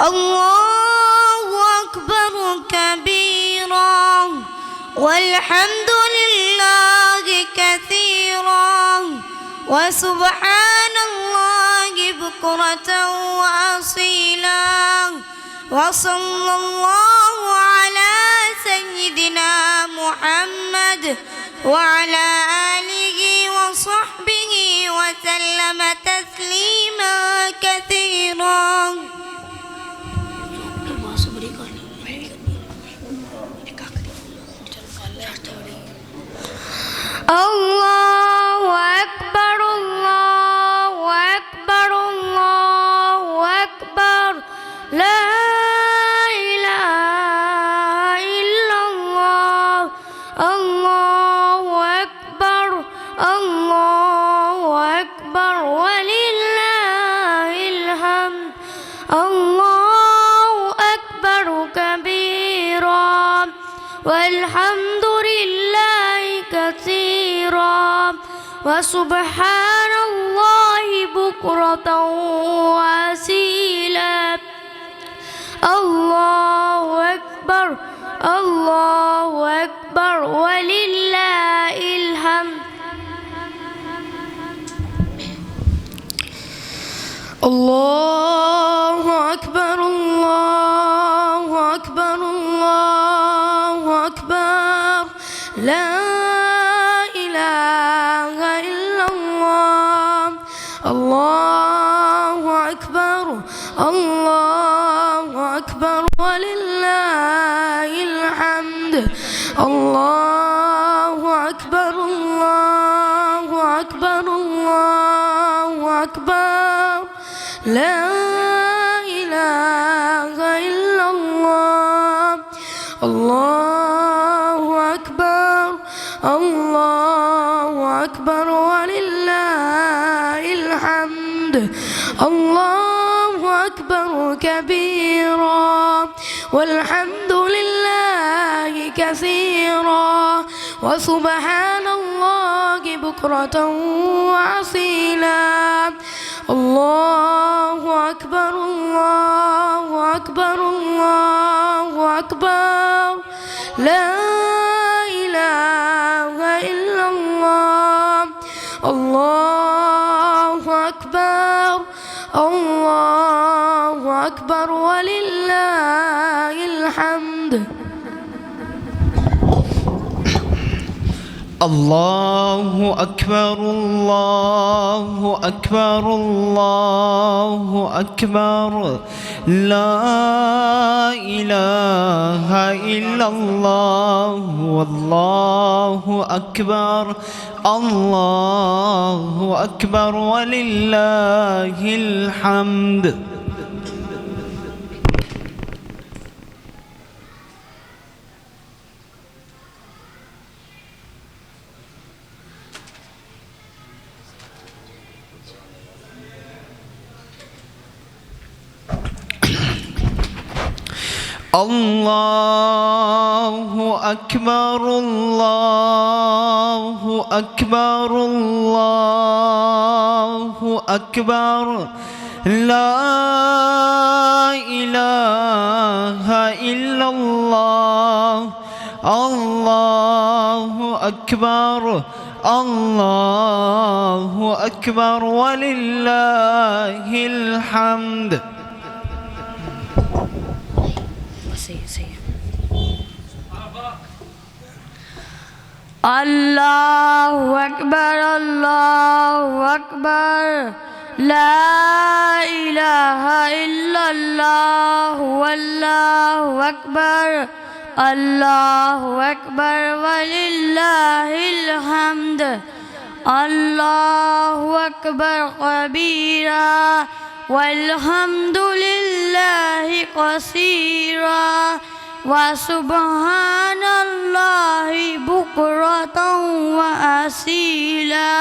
الله أكبر كبيرا والحمد لله كثيرا وسبحان الله بكرة وأصيلا وصلى الله على سيدنا محمد وعلى آله وصحبه وسلم تسليما كثيرا. الله أكبر الله أكبر الله أكبر لا إله إلا الله الله أكبر الله أكبر ولله الحمد الله أكبر كبيرا والحمد لله كثيرا وسبحان الله بكرة وأصيلا الله أكبر الله أكبر ولله الحمد. الله أكبر الله أكبر الله أكبر لا إله إلا الله الله أكبر الله أكبر ولله الحمد الله أكبر الله أكبر الله أكبر لا إله إلا الله الله أكبر الله أكبر ولله الحمد الله أكبر كبيرا والحمد لله كثيرا وسبحان الله بكرة وأصيلا الله أكبر الله أكبر الله أكبر لا إله إلا الله الله أكبر الله أكبر ولله الحمد. الله أكبر الله أكبر الله أكبر لا إله إلا الله والله أكبر الله أكبر ولله الحمد. الله أكبر الله أكبر الله أكبر لا إله إلا الله الله أكبر الله أكبر ولله الحمد. الله أكبر الله أكبر لا إله إلا الله والله أكبر الله أكبر ولله الحمد الله أكبر كبيرا والحمد لله كثيرا وسبحان الله بكرة وأصيلا.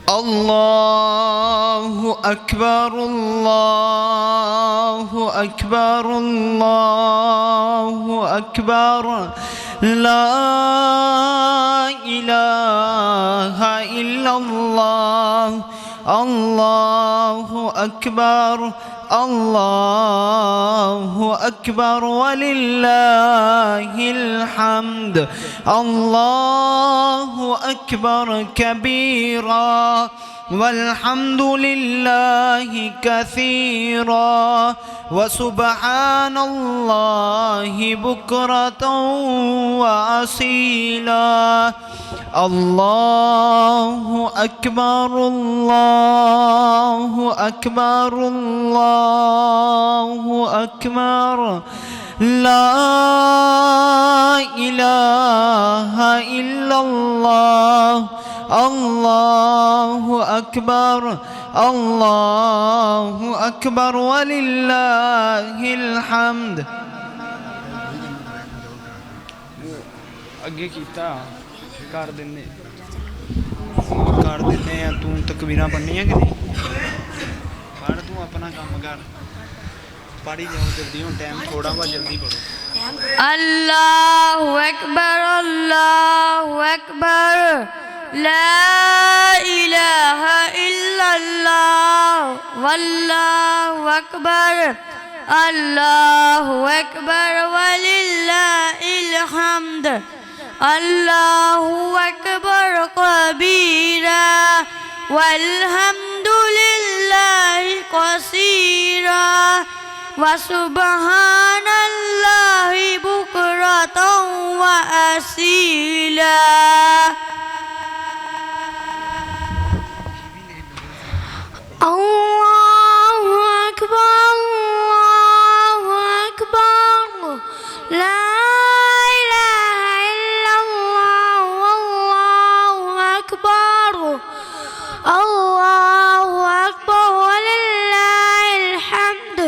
الله أكبر الله أكبر الله أكبر لا إله إلا الله الله أكبر الله أكبر ولله الحمد الله أكبر كبيرا والحمد لله كثيرا وسبحان الله بكرة وأصيلا الله أكبر الله أكبر الله أكبر لا إله إلا الله الله أكبر الله أكبر ولله الحمد ਅੱਗੇ ਕੀਤਾ ਕਰ ਦਿੰਦੇ ਆ ਤੂੰ ਤਕਬੀਰਾਂ ਪੜ੍ਹਨੀਆਂ ਕਿ ਨਹੀਂ ਪੜ੍ਹ ਤੂੰ ਆਪਣਾ ਕੰਮ ਕਰ ਪੜ੍ਹੀ ਜਾਓ ਜਲਦੀ ਹੁਣ ਟਾਈਮ ਥੋੜਾ ਵਾ ਜਲਦੀ ਪੜੋ الله أكبر الله أكبر لا إله إلا الله والله أكبر الله أكبر ولله الحمد الله أكبر كبيرا والحمد لله كثيرا وسبحان الله بكرة وأصيلا الله أكبر الله أكبر لا إله إلا الله والله أكبر الله أكبر ولله الحمد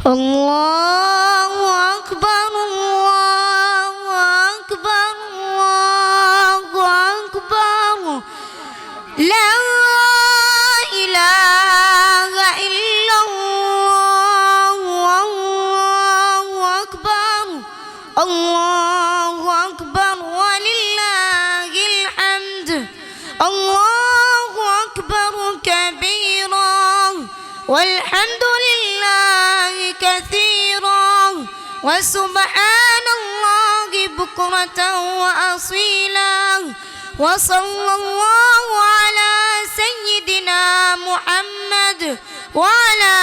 الله أكبر الله أكبر الله أكبر لا إله إلا الله والله أكبر الله أكبر ولله الحمد الله أكبر كبيرا والحمد لله كثيرا وسبحان الله بكرة وأصيلا وصلى الله على سيدنا محمد وعلى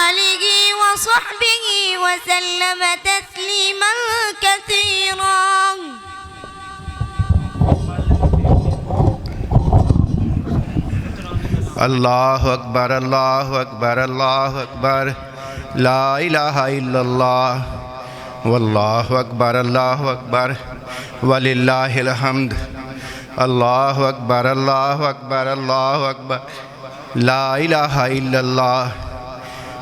آله وصحبه وسلم تسليما كثيرا الله أكبر الله أكبر الله أكبر لا إله إلا الله والله أكبر الله أكبر ولله الحمد الله أكبر الله أكبر الله أكبر لا إله إلا الله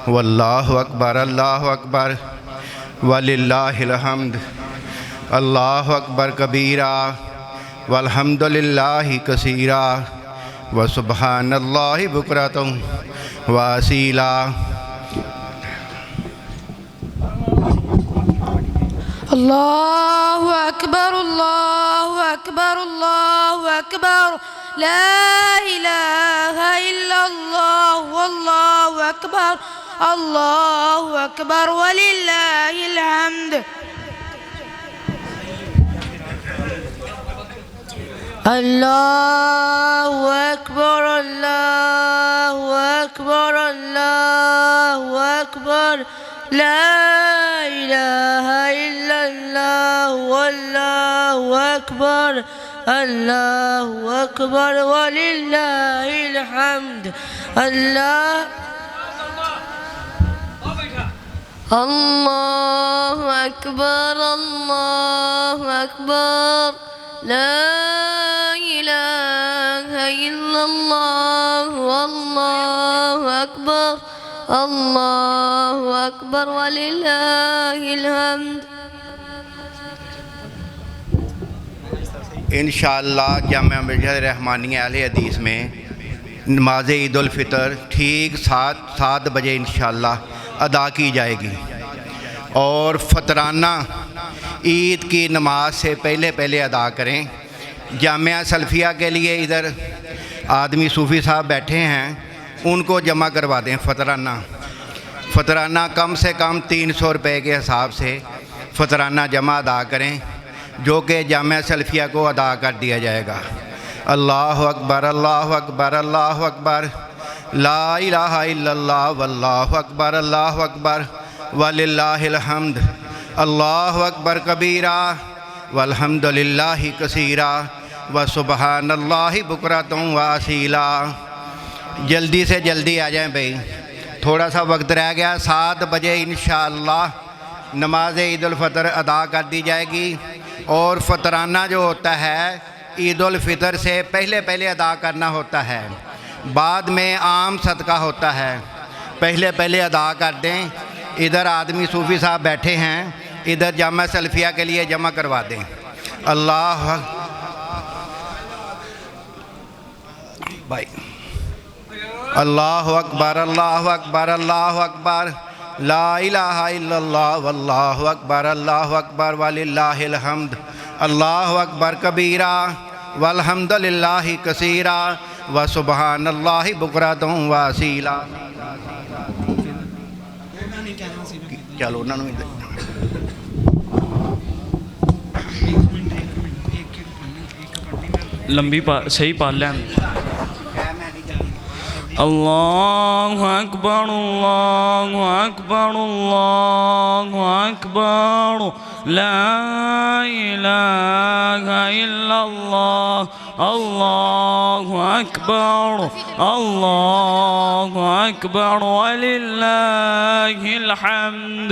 والله أكبر الله أكبر ولله الحمد الله أكبر كبيرا والحمد لله كثيرا وسبحان الله بكرة وأصيلا الله أكبر الله أكبر الله أكبر لا إله إلا الله والله أكبر الله أكبر ولله الحمد الله أكبر الله أكبر الله أكبر لا إله إلا الله والله أكبر الله أكبر ولله الحمد الله أكبر الله أكبر لا إله إلا الله والله أكبر الله أكبر ولله الحمد इंशाअल्लाह जामिया मिर्ज़ा रहमानिया अहले हदीस में नमाज ईद उल फ़ितर ठीक 7 बजे इंशाअल्लाह अदा की जाएगी और फ़तराना ईद की नमाज से पहले अदा करें जामिया सल्फिया के लिए इधर आदमी सूफ़ी साहब बैठे हैं, उनको जमा करवा दें फ़तराना कम से कम 300 रुपये के हिसाब से फ़तराना जमा अदा करें, जो कि जामिया सल्फिया को अदा कर दिया जाएगा। अल्लाहु अकबर, अल्लाहु अकबर, अल्लाहु अकबर, ला इलाहा इल्लल्लाह, वल्लाहु अकबर, अल्लाहु अकबर, वलिल्लाहिल हम्द, अल्लाहु अकबर कबीरा, वल्हम्दुलिल्लाहि कसीरा, व सुबहानल्लाहि बुकरतुम व असीला। जल्दी से जल्दी आ जाएं भाई, थोड़ा सा वक्त रह गया। 7 बजे इंशाअल्लाह नमाज ईद उल फ़ितर अदा कर दी जाएगी। और फ़तराना जो होता है ईद उल फ़ितर से पहले अदा करना होता है, बाद में आम सदका होता है। पहले अदा कर दें। इधर आदमी सूफ़ी साहब बैठे हैं, इधर जामा सल्फिया के लिए जमा करवा दें। अल्लाह भाई, अल्लाहु अकबर, अल्लाहु अकबर, अल्लाहु अकबर, ला इलाहा इल्लल्लाह, वल्लाहु अकबर, अल्लाहु अकबर, वलिल्लाहिल हम्द, अल्लाहु अकबर कबीरा, वल्हम्दुलिल्लाहि कसीरा, व सुबहानल्लाहि बुकरतुम व असीला। चलो उन्होंने लंबी सही पाल लें। अल्लाहु अकबर, अल्लाहु अकबर, अल्लाहु अकबर, ला इलाहा इल्लल्लाह, अल्लाहु अकबर, अल्लाहु अकबर, वलिल्लाहिल हम्द,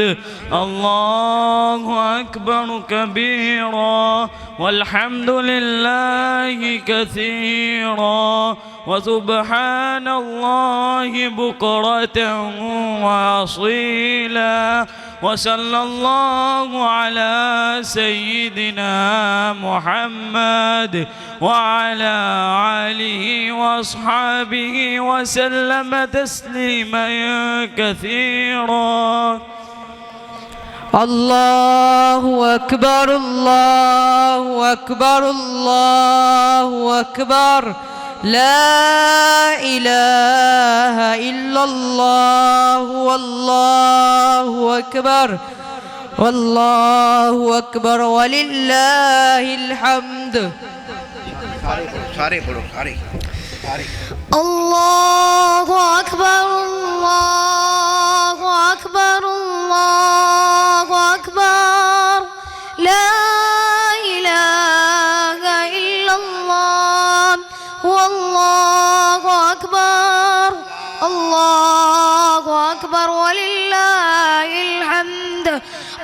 अल्लाहु अकबर कबीरा, वल्हम्दुलिल्लाहि कसीरा, व सुब्हानल्लाहि बुकरतन व असीला, व सल्लल्लाहु अला सय्यिदिना मुहम्मद व अला आलिहि व अस्हाबिहि व सल्लम तस्लीमन कसीरा। अल्लाहु अकबर, अल्लाहु अकबर, अल्लाहु अकबर, ला इलाहा इल्लल्लाह, वल्लाहु अकबर, वल्लाहु अकबर, वलिल्लाहिल हम्द। सारे बोलो, सारे अल्लाहु अकबर, अल्लाहु अकबर, अल्लाहु अकबर, ला इलाहा इल्लल्लाह, वल्लाहु अकबर, अल्लाहु अकबर, वलिल्लाहिल हम्द,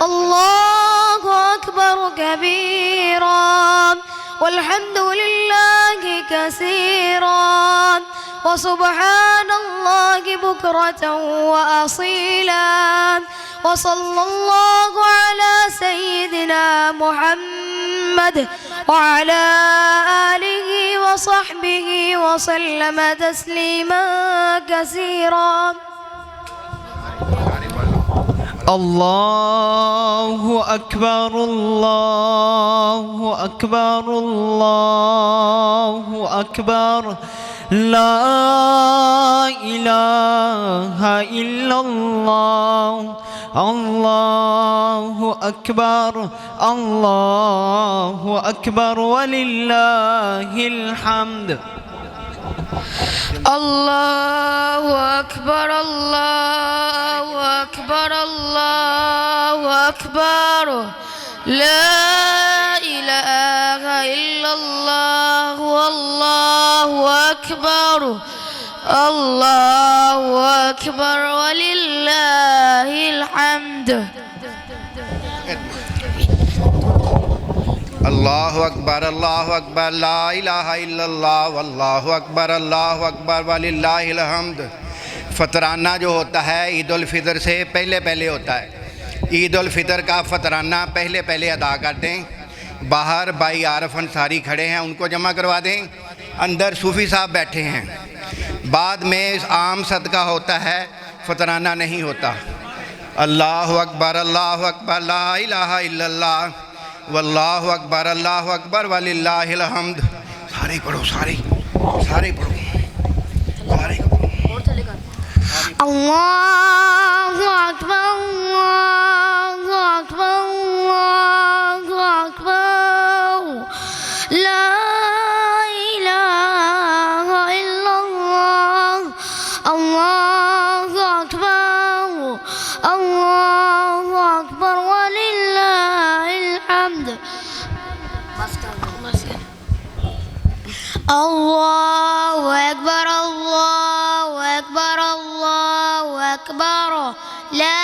अल्लाहु अकबर कबीरा, वल्हम्दुलिल्लाहि कसीरा, व सुब्हानल्लाहि बुकरतन व असीला, व सल्लल्लाहु अला सय्यिदिना मुहम्मद व अला आलिहि व सहबिहि व सल्लम तस्लीमा कसीरा। अल्लाहु अकबर, अल्लाहु अकबर, अल्लाहु अकबर, ला इलाहा इल्लल्लाह, अल्लाहु अकबर, अल्लाहु अकबर, वलिल्लाहिल हम्द। अल्लाहु अकबर, अल्लाहु अकबर, अल्लाहु अकबर, ला इलाहा इल्लल्लाह, अल्लाहु अकबर, अल्लाहु अकबर, वलिल्लाहिल हम्द। अल्लाहु अकबर, अल्लाहु अकबर, ला इलाहा इल्लल्लाह, वल्लाहु अकबर, अल्लाहु अकबर, वलिल्लाहिल हम्द। फ़तराना जो होता है ईद उल फ़ितर से पहले होता है। ईद उल फ़ितर का फ़तराना पहले अदा कर दें। बाहर भाई आरफ अंसारी खड़े हैं, उनको जमा करवा दें। अंदर सूफ़ी साहब बैठे हैं। बाद में आम सदका होता है, फ़तराना नहीं होता। अल्लाहु अकबर, अल्लाहु अकबर, ला इलाहा इल्लल्लाह, वल्लाहु अकबर अल्लाहु अकबर वलिल्लाहिल हम्द। सारे पढ़ो, सारे पढ़ो, सारे पढ़ो। Allahu Akbar, Allahu Akbar, Allahu Akbar. La ilaha illallah. Allahu Akbar, Allahu Akbar, walillahil hamd. Allahu Akbar, Allahu Akbar, Allahu Akbar. La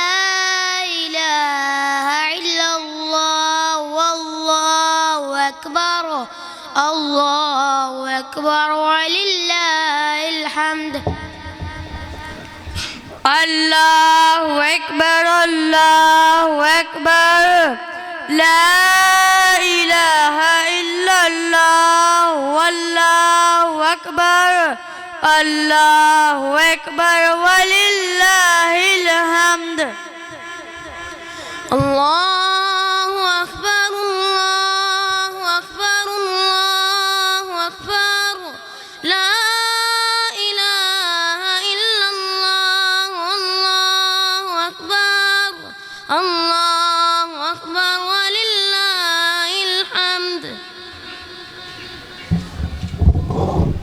ilaha illallah, wallahu akbar. Allahu Akbar, walillahil hamd. Allahu Akbar, Allahu Akbar. La ilaha illallah, wallahu akbar. Allahu Akbar, walillahil hamd. Allahu Akbar, Allahu Akbar, Allahu Akbar. La ilaha illallah, wallahu akbar. Allahu Akbar, walillahil hamd.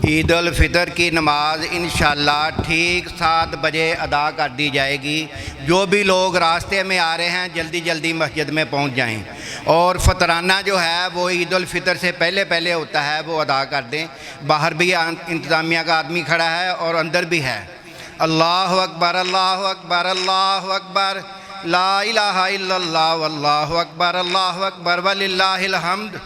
Eid उल फितर की नमाज़ इंशाअल्लाह ठीक 7 बजे अदा कर दी जाएगी। जो भी लोग रास्ते में आ रहे हैं जल्दी जल्दी मस्जिद में पहुंच जाएं। और फतराना जो है वो ईद उल फितर से पहले पहले होता है, वो अदा कर दें। बाहर भी इंतज़ामिया का आदमी खड़ा है और अंदर भी है। अल्लाहु अकबर, अल्लाहु अकबर, अल्लाहु अकबर। ला इलाहा इल्लल्लाह, वल्लाहु अकबर, अल्लाहु अकबर, वलिल्लाहिल हम्द।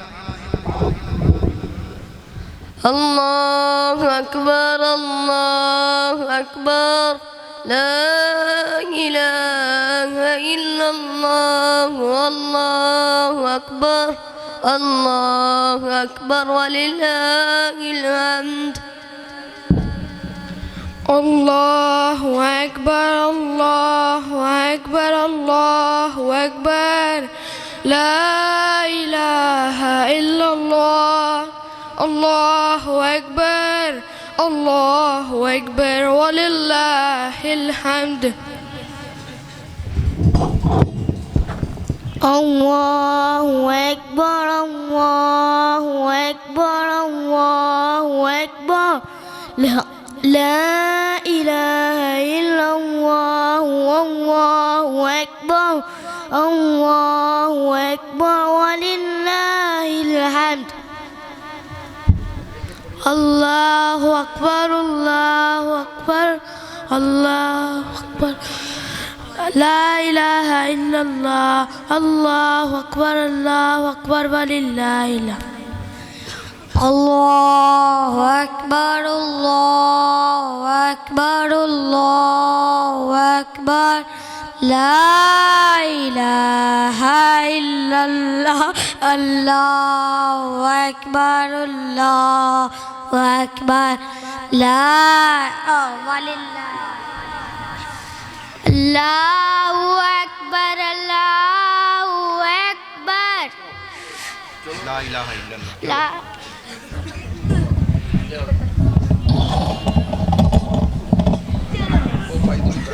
Allahu Akbar, Allahu Akbar. La ilaha illallah, Allahu Akbar. Allahu Akbar, walillahil hamd. Allahu Akbar, Allahu Akbar, Allahu Akbar. La ilaha illallah, Allahu Akbar, Allahu Akbar, walillahil hamd. Allahu Akbar, Allahu Akbar, Allahu Akbar. La ilaha illallah, Allahu Akbar. Allahu Akbar, walillahil hamd. Allahu Akbar, Allahu Akbar, Allahu Akbar. La ilaha illallah, Allahu Akbar, Allahu Akbar, walillahil hamd. Allahu Akbar, Allahu Akbar, Allahu Akbar. La ilaha illallah, Allahu Akbar, Allahu Akbar. Walillah. Allahu Akbar, Allahu Akbar. ला इलाहा इल्लल्लाह।